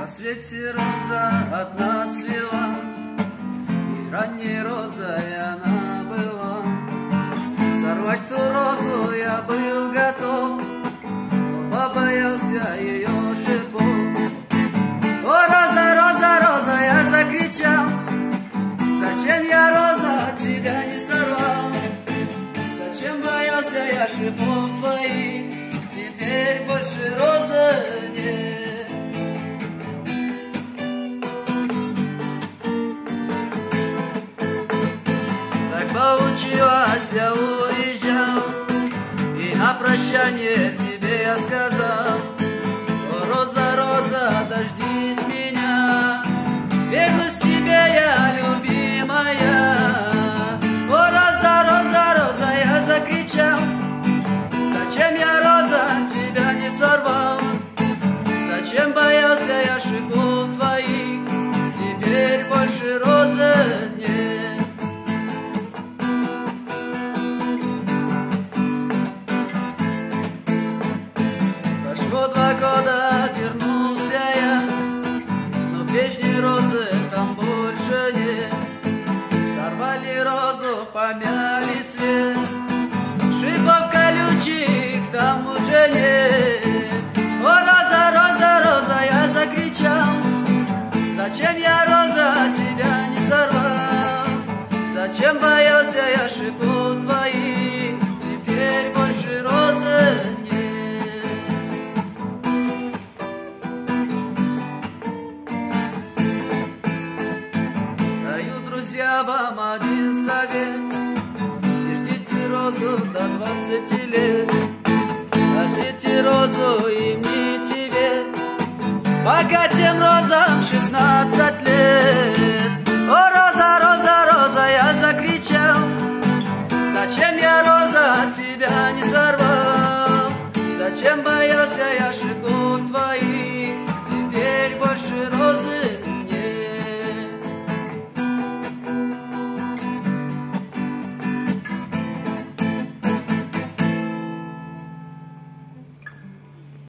На свете роза одна цвела, и ранней розой она была. Сорвать ту розу я был готов, но побоялся ее шипов. О, роза, роза, роза, я закричал, зачем я, роза, тебя не сорвал? Зачем боялся я шипов твоих, теперь больше розы нет. Так получилось, я уезжал, и на прощание тебе я сказал: о, роза, роза, дождись меня, вернусь тебе я, любимая. О, роза, роза, роза, я закричал, зачем я, роза, тебя не сорвал? Зачем боялся я шипов твоих, теперь больше розы нет. Прошло 2 года, вернулся я, но прежней розы там больше нет. Сорвали розу, помяли цвет, шипов колючих там уже нет. О, роза, роза, роза, я закричал, зачем я, роза, тебя не сорвал? Зачем боялся я шипов твоих, теперь больше розы нет. Даю, друзья, вам один совет: не ждите розу до 20 лет. Ждите розу, имейте век, пока